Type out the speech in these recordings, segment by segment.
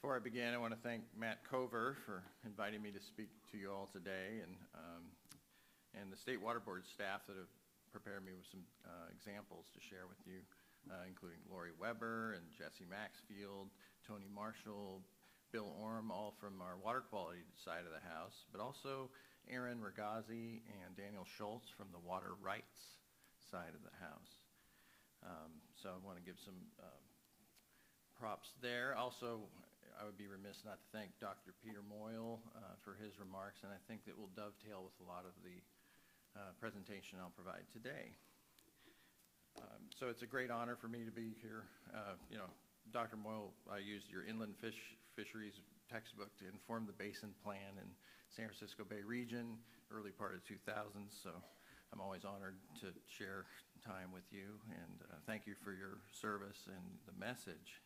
Before I begin, I want to thank Matt Cover for inviting me to speak to you all today, and the State Water Board staff that have prepared me with some examples to share with you, including Lori Weber and Jesse Maxfield, Tony Marshall, Bill Orm, all from our water quality side of the house, but also Aaron Ragazzi and Daniel Schultz from the water rights side of the house. So I want to give some props there. Also, I would be remiss not to thank Dr. Peter Moyle for his remarks, and I think that will dovetail with a lot of the presentation I'll provide today. So it's a great honor for me to be here. Dr. Moyle, I used your inland fisheries textbook to inform the basin plan in San Francisco Bay region, early part of 2000s, so I'm always honored to share time with you, and thank you for your service and the message.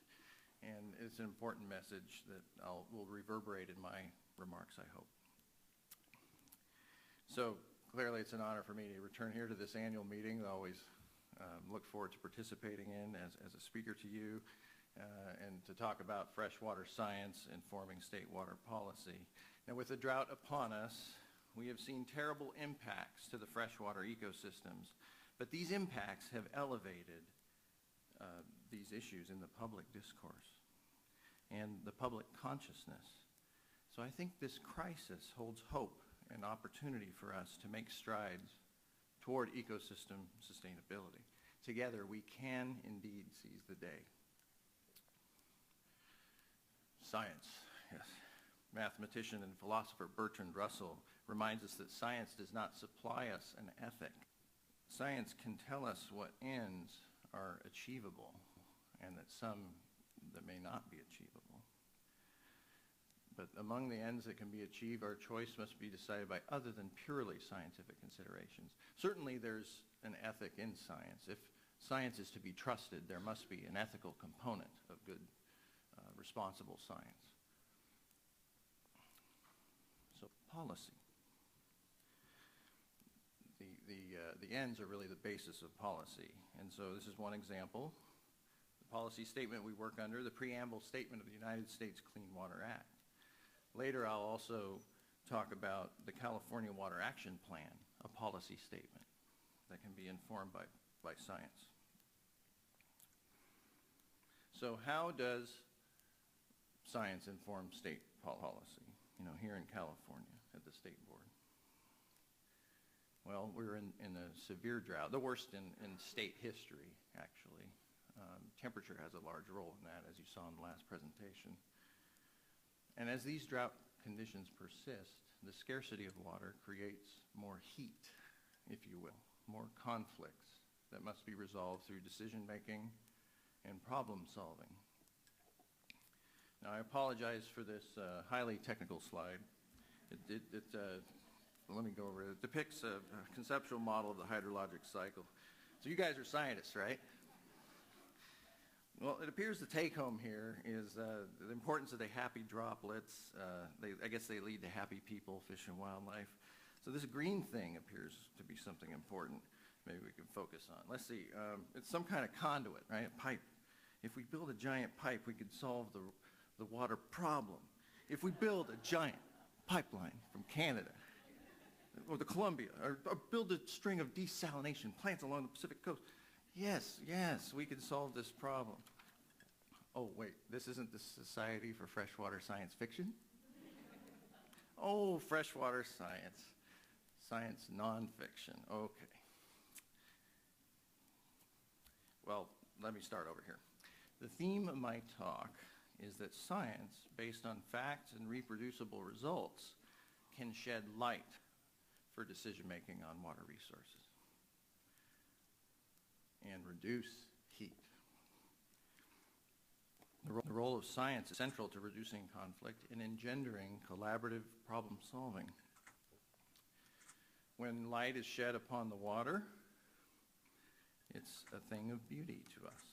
And it's an important message that will reverberate in my remarks, I hope. So clearly it's an honor for me to return here to this annual meeting. I always look forward to participating in as a speaker to you and to talk about freshwater science informing state water policy. Now, with the drought upon us, we have seen terrible impacts to the freshwater ecosystems, but these impacts have elevated these issues in the public discourse and the public consciousness. So I think this crisis holds hope and opportunity for us to make strides toward ecosystem sustainability. Together, we can indeed seize the day. Science, yes. Mathematician and philosopher Bertrand Russell reminds us that science does not supply us an ethic. Science can tell us what ends are achievable and that some that may not be achievable. But among the ends that can be achieved, our choice must be decided by other than purely scientific considerations. Certainly there's an ethic in science. If science is to be trusted, there must be an ethical component of good, responsible science. So policy. The ends are really the basis of policy. And so this is one example. The policy statement we work under, the preamble statement of the United States Clean Water Act. Later, I'll also talk about the California Water Action Plan, a policy statement that can be informed by science. So how does science inform state policy, here in California at the state board? Well, we're in a severe drought, the worst in state history, actually. Temperature has a large role in that, as you saw in the last presentation. And as these drought conditions persist, the scarcity of water creates more heat, if you will, more conflicts that must be resolved through decision-making and problem-solving. Now, I apologize for this highly technical slide. Let me go over it. It depicts a conceptual model of the hydrologic cycle. So you guys are scientists, right? Well, it appears the take-home here is the importance of the happy droplets. I guess they lead to happy people, fish, and wildlife. So this green thing appears to be something important. Maybe we can focus on. Let's see. It's some kind of conduit, right? A pipe. If we build a giant pipe, we could solve the water problem. If we build a giant pipeline from Canada or the Columbia, or build a string of desalination plants along the Pacific coast, yes, we can solve this problem. Oh, wait, this isn't the Society for Freshwater Science Fiction? Oh, freshwater science. Science nonfiction. Okay. Well, let me start over here. The theme of my talk is that science, based on facts and reproducible results, can shed light for decision-making on water resources and reduce heat. The role of science is central to reducing conflict and engendering collaborative problem-solving. When light is shed upon the water, it's a thing of beauty to us.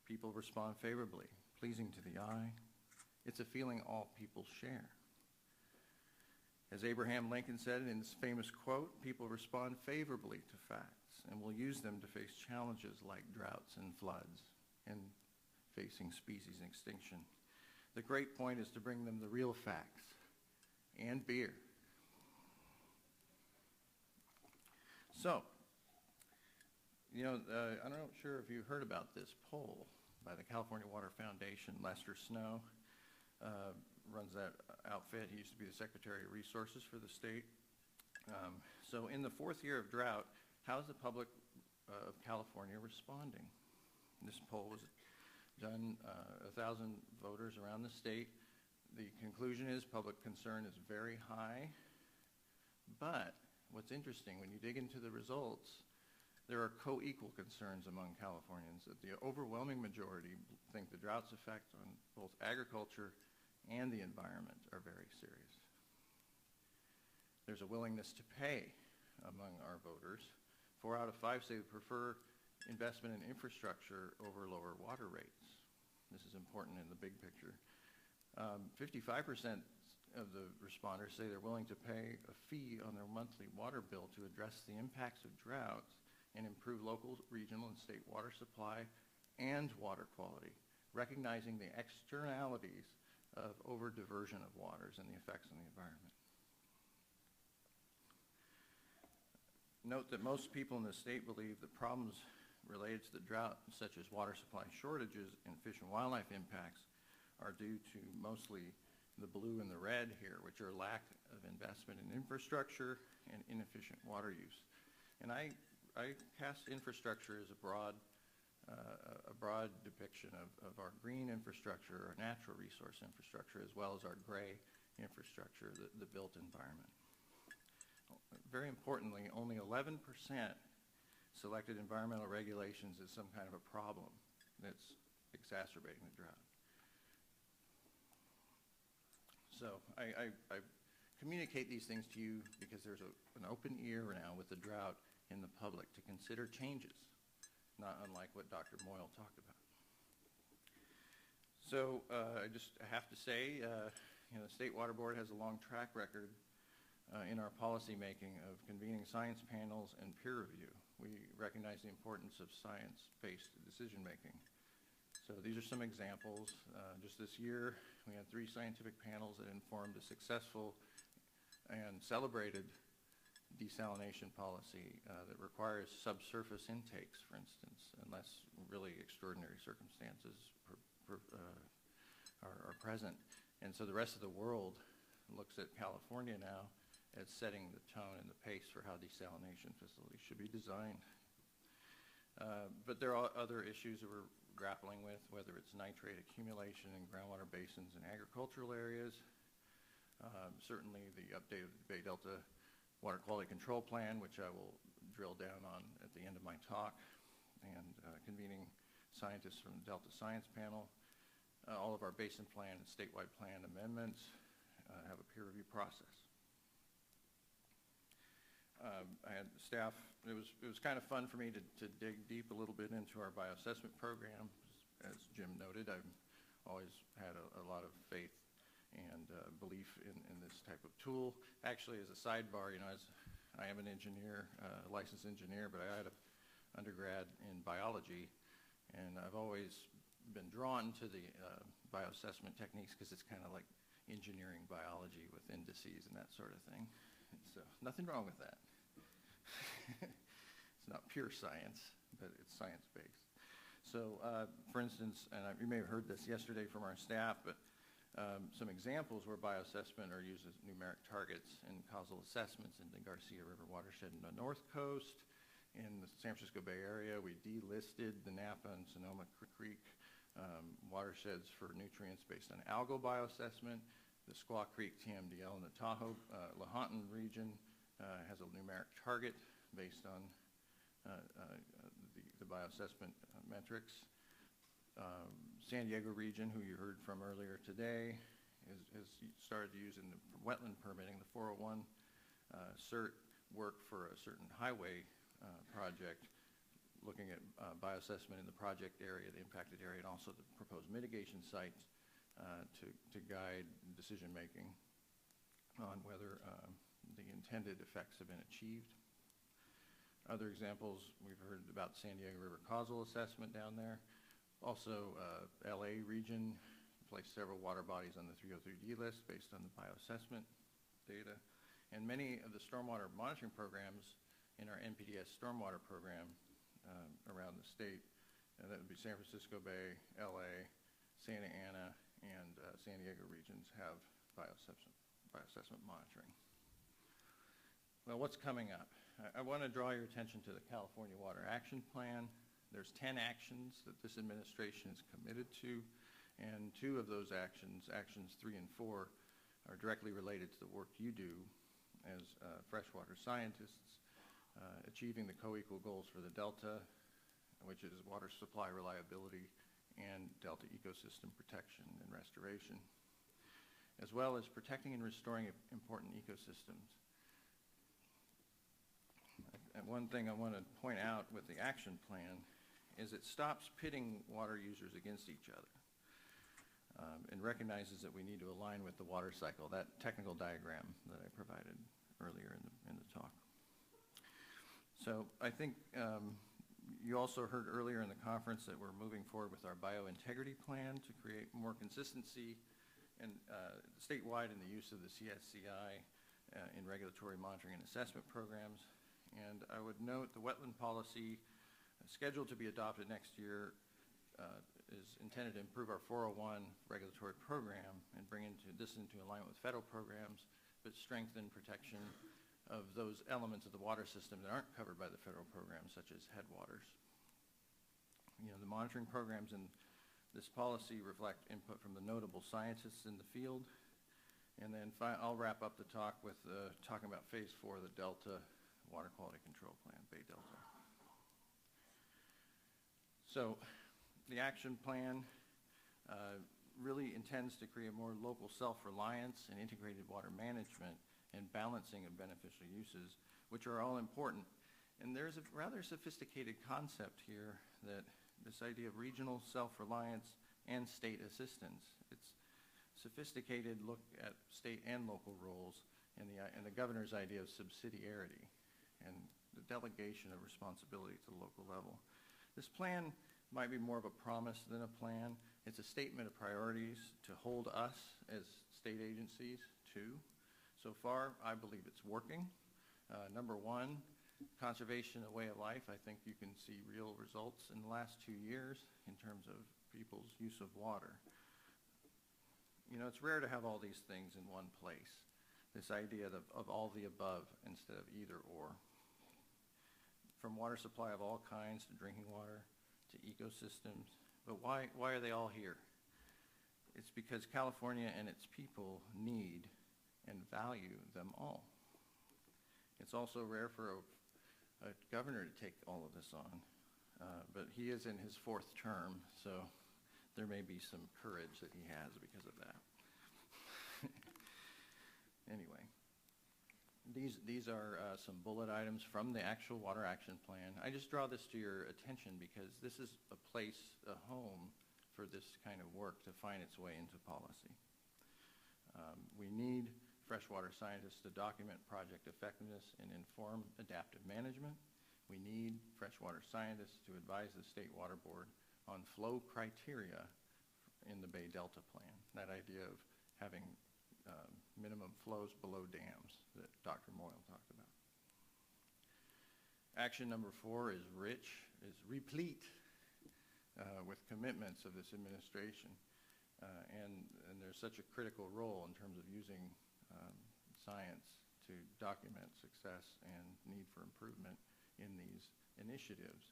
People respond favorably, pleasing to the eye. It's a feeling all people share. As Abraham Lincoln said in his famous quote, people respond favorably to facts and will use them to face challenges like droughts and floods and facing species extinction. The great point is to bring them the real facts and beer. So, I'm not sure if you heard about this poll by the California Water Foundation. Lester Snow runs that outfit. He used to be the Secretary of Resources for the state. So in the 4th year of drought, how is the public of California responding? This poll was done 1,000 voters around the state. The conclusion is public concern is very high, but what's interesting, when you dig into the results, there are co-equal concerns among Californians that the overwhelming majority think the drought's effect on both agriculture and the environment are very serious. There's a willingness to pay among our voters. 4 out of 5 say they prefer investment in infrastructure over lower water rates. This is important in the big picture. 55% of the responders say they're willing to pay a fee on their monthly water bill to address the impacts of droughts and improve local, regional, and state water supply and water quality, recognizing the externalities of over-diversion of waters and the effects on the environment. Note that most people in the state believe that problems related to the drought, such as water supply shortages and fish and wildlife impacts, are due to mostly the blue and the red here, which are lack of investment in infrastructure and inefficient water use. And I cast infrastructure as a broad depiction of our green infrastructure, our natural resource infrastructure, as well as our gray infrastructure, the built environment. Very importantly, only 11% selected environmental regulations as some kind of a problem that's exacerbating the drought. So I communicate these things to you because there's an open ear now with the drought in the public to consider changes, not unlike what Dr. Moyle talked about. So I just have to say, the State Water Board has a long track record in our policy making of convening science panels and peer review. We recognize the importance of science-based decision making. So these are some examples. Just this year, we had 3 scientific panels that informed a successful and celebrated desalination policy that requires subsurface intakes, for instance, unless really extraordinary circumstances are present. And so the rest of the world looks at California now as setting the tone and the pace for how desalination facilities should be designed. But there are other issues that we're grappling with, whether it's nitrate accumulation in groundwater basins and agricultural areas. Certainly the update of the Bay Delta Water Quality Control Plan, which I will drill down on at the end of my talk, and convening scientists from the Delta Science Panel. All of our basin plan and statewide plan amendments have a peer review process. I had staff, it was kind of fun for me to dig deep a little bit into our bioassessment program. As Jim noted, I've always had a lot of faith and belief in this type of tool. Actually, as a sidebar, I am an engineer, a licensed engineer, but I had an undergrad in biology, and I've always been drawn to the bioassessment techniques because it's kind of like engineering biology with indices and that sort of thing. So nothing wrong with that. It's not pure science, but it's science-based. So, for instance, and you may have heard this yesterday from our staff, but some examples where bioassessment are used as numeric targets in causal assessments in the Garcia River watershed in the North Coast. In the San Francisco Bay Area, we delisted the Napa and Sonoma Creek watersheds for nutrients based on algal bioassessment. The Squaw Creek TMDL in the Tahoe Lahontan region has a numeric target based on the bioassessment metrics. San Diego region, who you heard from earlier today, has started using the wetland permitting, the 401 CERT work for a certain highway project, looking at bioassessment in the project area, the impacted area, and also the proposed mitigation sites to guide decision making on whether the intended effects have been achieved. Other examples, we've heard about San Diego River causal assessment down there, Also, LA region placed several water bodies on the 303D list based on the bioassessment data. And many of the stormwater monitoring programs in our NPDES stormwater program around the state, that would be San Francisco Bay, LA, Santa Ana, and San Diego regions have bioassessment monitoring. Well, what's coming up? I want to draw your attention to the California Water Action Plan. There's 10 actions that this administration is committed to, and 2 of those actions, actions 3 and 4, are directly related to the work you do as freshwater scientists, achieving the co-equal goals for the Delta, which is water supply reliability and Delta ecosystem protection and restoration, as well as protecting and restoring important ecosystems. And one thing I want to point out with the action plan is it stops pitting water users against each other and recognizes that we need to align with the water cycle, that technical diagram that I provided earlier in the talk. So I think you also heard earlier in the conference that we're moving forward with our biointegrity plan to create more consistency and statewide in the use of the CSCI in regulatory monitoring and assessment programs. And I would note the wetland policy scheduled to be adopted next year is intended to improve our 401 regulatory program and bring this into alignment with federal programs, but strengthen protection of those elements of the water system that aren't covered by the federal programs, such as headwaters. You know, the monitoring programs in this policy reflect input from the notable scientists in the field. And then I'll wrap up the talk with talking about phase 4 of the Delta Water Quality Control Plan, Bay Delta. So the action plan really intends to create more local self-reliance and integrated water management and balancing of beneficial uses, which are all important. And there's a rather sophisticated concept here, that this idea of regional self-reliance and state assistance. It's sophisticated look at state and local roles and the governor's idea of subsidiarity and the delegation of responsibility to the local level. This plan might be more of a promise than a plan. It's a statement of priorities to hold us as state agencies to. So far, I believe it's working. Number 1, conservation, a way of life. I think you can see real results in the last 2 years in terms of people's use of water. You know, it's rare to have all these things in one place. This idea of all the above instead of either or. From water supply of all kinds to drinking water to ecosystems. But why are they all here? It's because California and its people need and value them all. It's also rare for a governor to take all of this on, but he is in his 4th term, so there may be some courage that he has because of that. Anyway, these are some bullet items from the actual Water Action Plan. I just draw this to your attention because this is a place, a home for this kind of work to find its way into policy. We need freshwater scientists to document project effectiveness and inform adaptive management. We need freshwater scientists to advise the State Water Board on flow criteria in the Bay Delta Plan, that idea of having minimum flows below dams that Dr. Moyle talked about. Action number 4 is rich, is replete with commitments of this administration. And there's such a critical role in terms of using science to document success and need for improvement in these initiatives,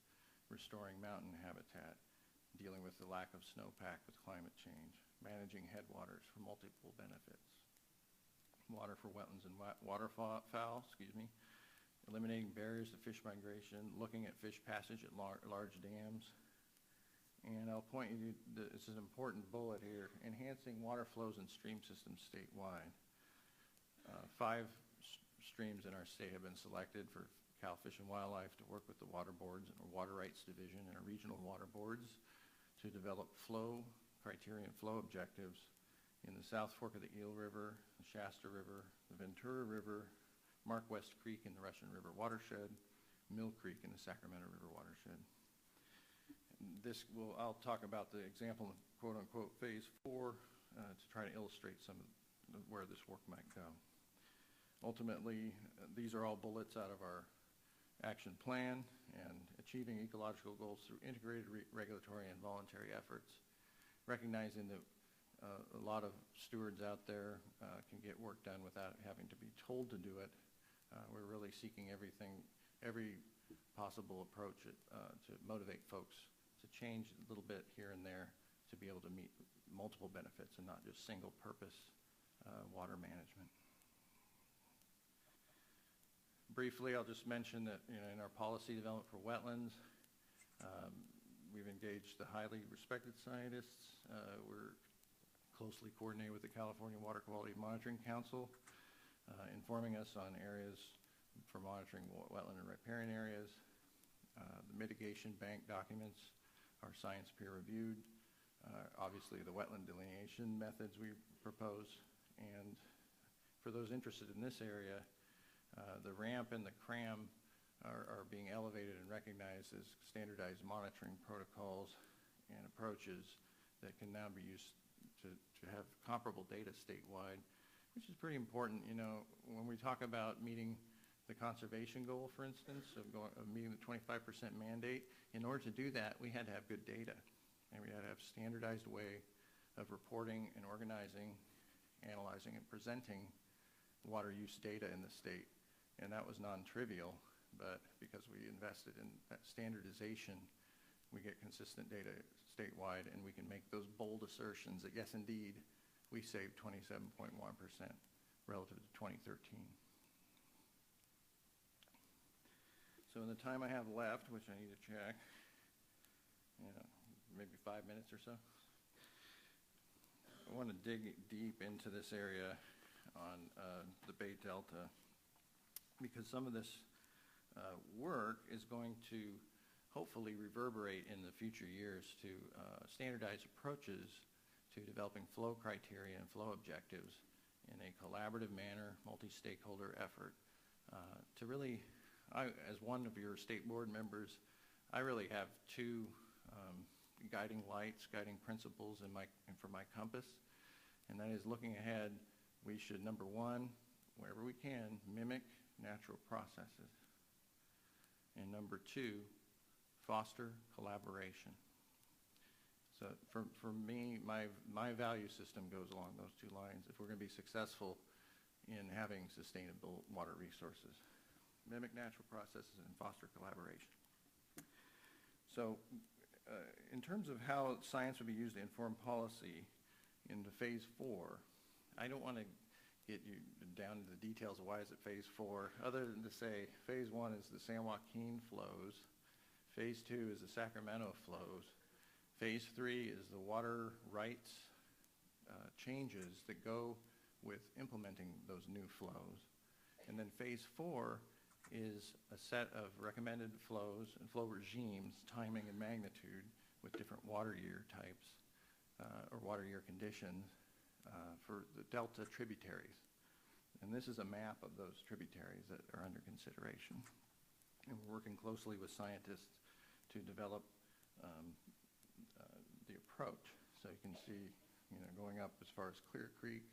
restoring mountain habitat, dealing with the lack of snowpack with climate change, managing headwaters for multiple benefits, water for wetlands and waterfowl, eliminating barriers to fish migration, looking at fish passage at large dams. And I'll point you to, this is an important bullet here, enhancing water flows and stream systems statewide. 5 streams in our state have been selected for Cal Fish and Wildlife to work with the water boards and Water Rights Division and our regional water boards to develop flow criteria and flow objectives in the South Fork of the Eel River, the Shasta River, the Ventura River, Mark West Creek in the Russian River watershed, Mill Creek in the Sacramento River watershed. I'll talk about the example of quote-unquote phase 4 to try to illustrate some of where this work might go. Ultimately, these are all bullets out of our action plan, and achieving ecological goals through integrated regulatory and voluntary efforts, recognizing that a lot of stewards out there can get work done without having to be told to do it. We're really seeking every possible approach to motivate folks to change a little bit here and there to be able to meet multiple benefits and not just single purpose water management. Briefly, I'll just mention that in our policy development for wetlands, we've engaged the highly respected scientists. We're closely coordinated with the California Water Quality Monitoring Council, informing us on areas for monitoring wetland and riparian areas. The mitigation bank documents are science peer reviewed. Obviously, the wetland delineation methods we propose. And for those interested in this area, the RAMP and the CRAM are being elevated and recognized as standardized monitoring protocols and approaches that can now be used to have comparable data statewide, which is pretty important. When we talk about meeting the conservation goal, for instance, of meeting the 25% mandate, in order to do that, we had to have good data, and we had to have a standardized way of reporting and organizing, analyzing, and presenting water use data in the state. And that was non-trivial, but because we invested in that standardization, we get consistent data statewide, and we can make those bold assertions that, yes, indeed, we saved 27.1% relative to 2013. So in the time I have left, which I need to check, maybe 5 minutes or so, I want to dig deep into this area on the Bay Delta, because some of this work is going to hopefully reverberate in the future years to standardized approaches to developing flow criteria and flow objectives in a collaborative manner, multi-stakeholder effort to really, as one of your state board members, I really have two guiding lights, guiding principles for my compass, and that is looking ahead. We should, number one, wherever we can, mimic natural processes, and number two, foster collaboration. So for me, my value system goes along those two lines. If we're going to be successful in having sustainable water resources, mimic natural processes and foster collaboration. So in terms of how science would be used to inform policy into phase 4, I don't want to get you down to the details of why is it phase 4, other than to say phase 1 is the San Joaquin flows, phase 2 is the Sacramento flows, phase 3 is the water rights changes that go with implementing those new flows, and then phase 4 is a set of recommended flows and flow regimes, timing and magnitude, with different water year types or water year conditions for the Delta tributaries. And this is a map of those tributaries that are under consideration. And we're working closely with scientists to develop the approach. So you can see, going up as far as Clear Creek,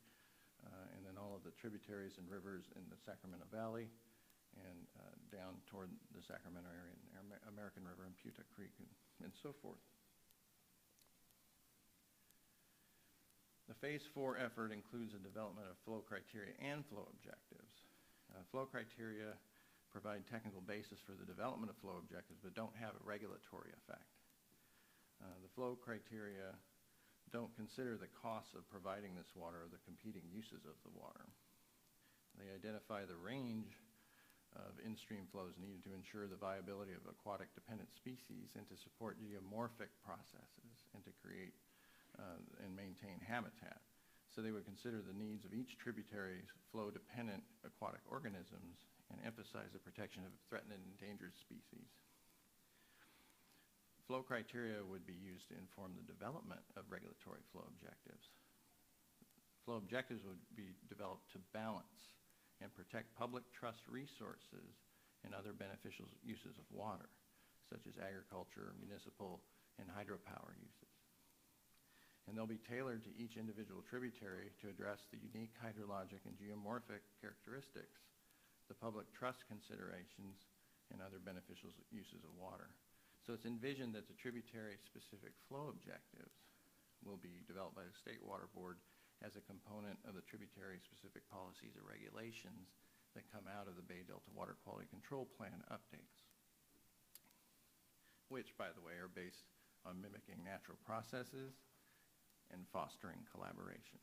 and then all of the tributaries and rivers in the Sacramento Valley, and down toward the Sacramento area, and American River and Puta Creek, and so forth. The phase 4 effort includes the development of flow criteria and flow objectives. Flow criteria provide technical basis for the development of flow objectives, but don't have a regulatory effect. The flow criteria don't consider the costs of providing this water or the competing uses of the water. They identify the range of in-stream flows needed to ensure the viability of aquatic dependent species and to support geomorphic processes and to create and maintain habitat. So they would consider the needs of each tributary's flow-dependent aquatic organisms and emphasize the protection of threatened and endangered species. Flow criteria would be used to inform the development of regulatory flow objectives. Flow objectives would be developed to balance and protect public trust resources and other beneficial uses of water, such as agriculture, municipal and hydropower uses. And they'll be tailored to each individual tributary to address the unique hydrologic and geomorphic characteristics, the public trust considerations, and other beneficial uses of water. So it's envisioned that the tributary-specific flow objectives will be developed by the State Water Board as a component of the tributary-specific policies or regulations that come out of the Bay Delta Water Quality Control Plan updates, which, by the way, are based on mimicking natural processes and fostering collaboration.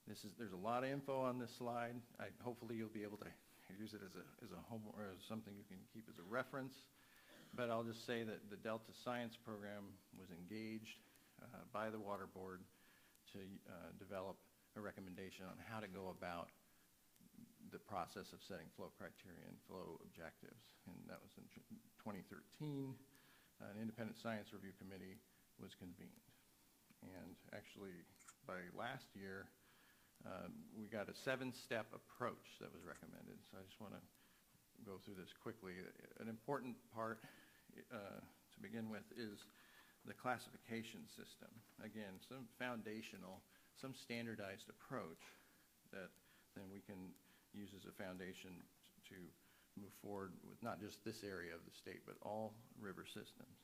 There's a lot of info on this slide. Hopefully you'll be able to use it as a homework or as something you can keep as a reference. But I'll just say that the Delta Science Program was engaged by the Water Board to develop a recommendation on how to go about the process of setting flow criteria and flow objectives. And that was in 2013. An independent science review committee was convened. And actually, by last year, we got a 7-step approach that was recommended. So I just want to go through this quickly. An important part to begin with is the classification system. Again, some foundational, some standardized approach that then we can use as a foundation to move forward with not just this area of the state, but all river systems.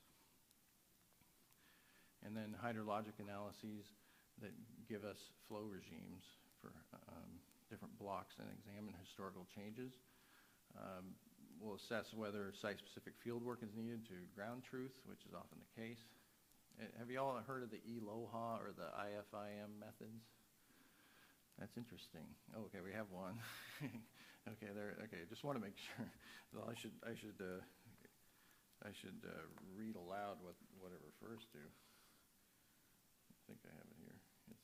And then hydrologic analyses that give us flow regimes for different blocks and examine historical changes. We'll assess whether site-specific field work is needed to ground truth, which is often the case. Have you all heard of the ELOHA or the IFIM methods? That's interesting. Oh, okay, we have one. Okay, there. Okay, just want to make sure. Well, I should read aloud what it refers to. I think I have it here. It's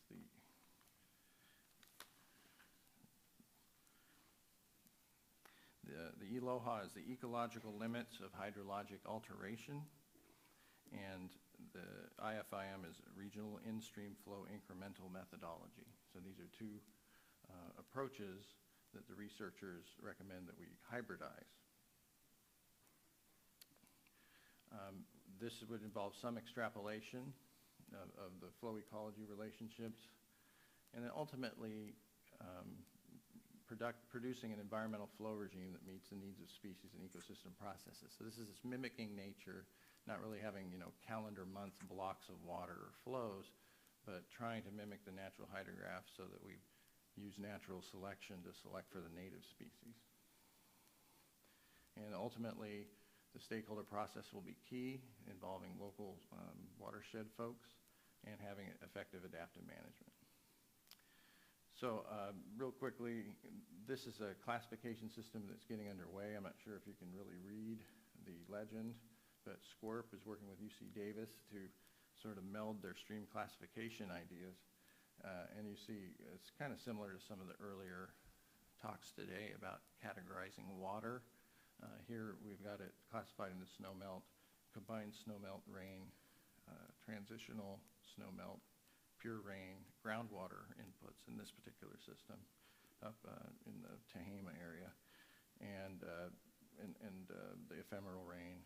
the ELOHA is the ecological limits of hydrologic alteration, and the IFIM is regional in-stream flow incremental methodology. So these are two approaches that the researchers recommend that we hybridize. This would involve some extrapolation of the flow ecology relationships, and then ultimately producing an environmental flow regime that meets the needs of species and ecosystem processes. So this is mimicking nature, not really having, calendar month blocks of water or flows, but trying to mimic the natural hydrograph so that we use natural selection to select for the native species. And ultimately, the stakeholder process will be key, involving local watershed folks and having effective adaptive management. So real quickly, this is a classification system that's getting underway. I'm not sure if you can really read the legend, but SWRCB is working with UC Davis to sort of meld their stream classification ideas. And you see it's kind of similar to some of the earlier talks today about categorizing water. Here we've got it classified into snowmelt, combined snowmelt rain, transitional snowmelt, pure rain, groundwater inputs in this particular system up in the Tehama area, and the ephemeral rain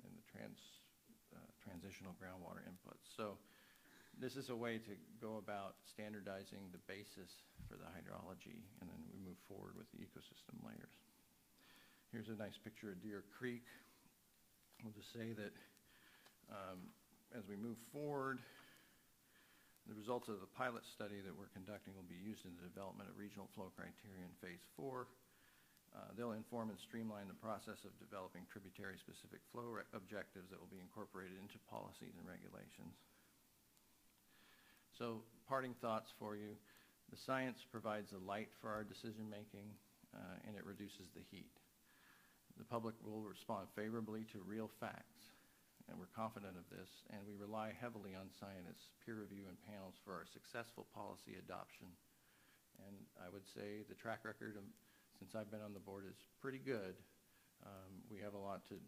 and the transitional groundwater inputs. So this is a way to go about standardizing the basis for the hydrology, and then we move forward with the ecosystem layers. Here's a nice picture of Deer Creek. We'll just say that as we move forward, the results of the pilot study that we're conducting will be used in the development of regional flow criteria in Phase 4. They'll inform and streamline the process of developing tributary-specific flow objectives that will be incorporated into policies and regulations. So, parting thoughts for you. The science provides the light for our decision-making, and it reduces the heat. The public will respond favorably to real facts, and we're confident of this, and we rely heavily on scientists, peer review, and panels for our successful policy adoption. And I would say the track record since I've been on the board is pretty good. We have a lot to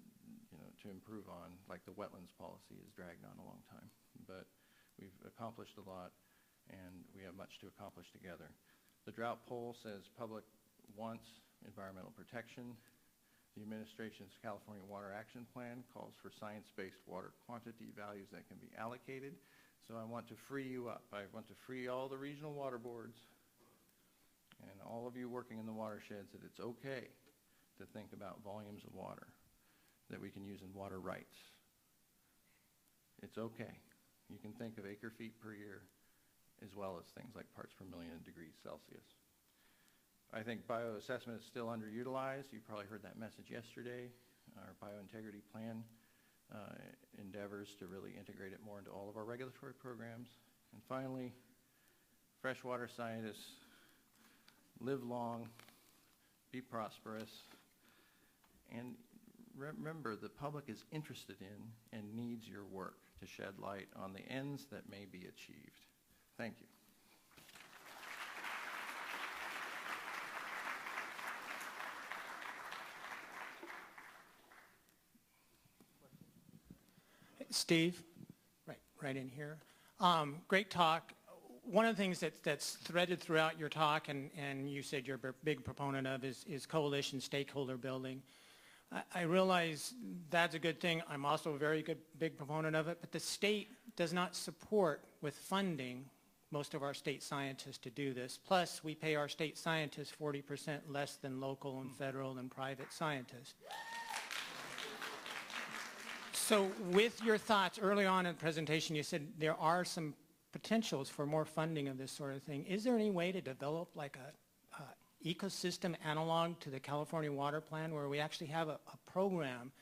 improve on, like the wetlands policy has dragged on a long time, but we've accomplished a lot, and we have much to accomplish together. The Drought poll says public wants environmental protection. The administration's California Water Action Plan calls for science-based water quantity values that can be allocated. So I want to free you up. I want to free all the regional water boards and all of you working in the watersheds that it's okay to think about volumes of water that we can use in water rights. It's okay. You can think of acre feet per year as well as things like parts per million degrees Celsius. I think bioassessment is still underutilized. You probably heard that message yesterday. Our biointegrity plan endeavors to really integrate it more into all of our regulatory programs. And finally, freshwater scientists, live long, be prosperous, and remember the public is interested in and needs your work to shed light on the ends that may be achieved. Thank you. Steve, right in here. Great talk. One of the things that's threaded throughout your talk, and you said you're a big proponent of, is coalition stakeholder building. I realize that's a good thing. I'm also a very big proponent of it, but the state does not support with funding most of our state scientists to do this. Plus, we pay our state scientists 40% less than local and federal and private scientists. So with your thoughts early on in the presentation, you said there are some potentials for more funding of this sort of thing. Is there any way to develop like a ecosystem analog to the California Water Plan where we actually have a program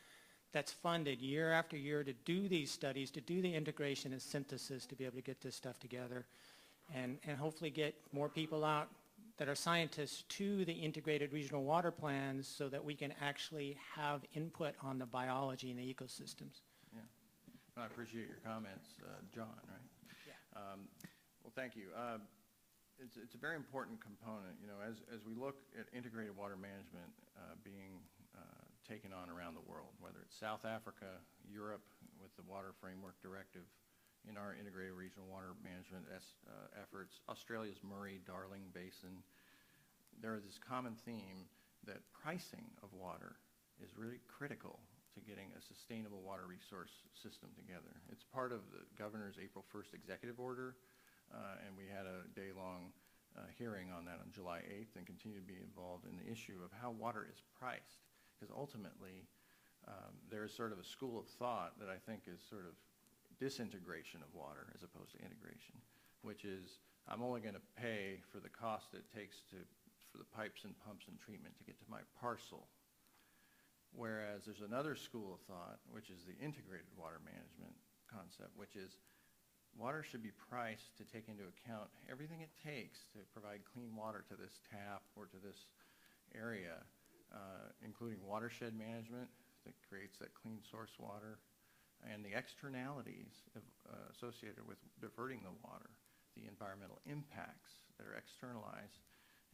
that's funded year after year to do these studies, to do the integration and synthesis, to be able to get this stuff together and hopefully get more people out that are scientists to the integrated regional water plans so that we can actually have input on the biology and the ecosystems? Yeah, I appreciate your comments, John, right? Yeah. Well, thank you. It's a very important component. You know, as we look at integrated water management being taken on around the world, whether it's South Africa, Europe with the Water Framework Directive, in our integrated regional water management efforts, Australia's Murray-Darling Basin, there is this common theme that pricing of water is really critical to getting a sustainable water resource system together. It's part of the governor's April 1st executive order, and we had a day-long hearing on that on July 8th and continue to be involved in the issue of how water is priced, because ultimately there is sort of a school of thought that I think is sort of disintegration of water as opposed to integration, which is I'm only going to pay for the cost it takes for the pipes and pumps and treatment to get to my parcel. Whereas there's another school of thought, which is the integrated water management concept, which is water should be priced to take into account everything it takes to provide clean water to this tap or to this area, including watershed management that creates that clean source water, and the externalities associated with diverting the water, the environmental impacts that are externalized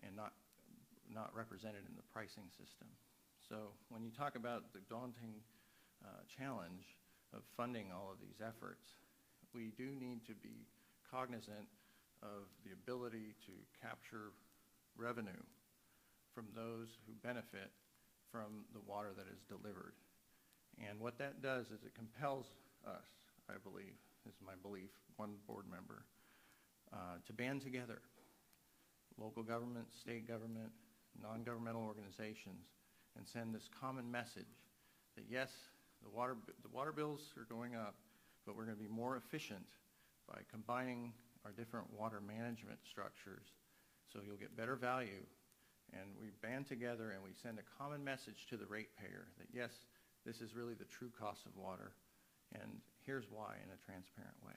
and not represented in the pricing system. So when you talk about the daunting challenge of funding all of these efforts, we do need to be cognizant of the ability to capture revenue from those who benefit from the water that is delivered. And what that does is it compels us, I believe, is my belief, one board member, to band together, local government, state government, non-governmental organizations, and send this common message that yes, the water bills are going up, but we're going to be more efficient by combining our different water management structures so you'll get better value. And we band together and we send a common message to the ratepayer that yes, this is really the true cost of water, and here's why in a transparent way.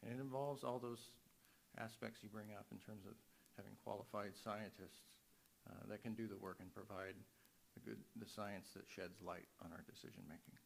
And it involves all those aspects you bring up in terms of having qualified scientists that can do the work and provide the science that sheds light on our decision making.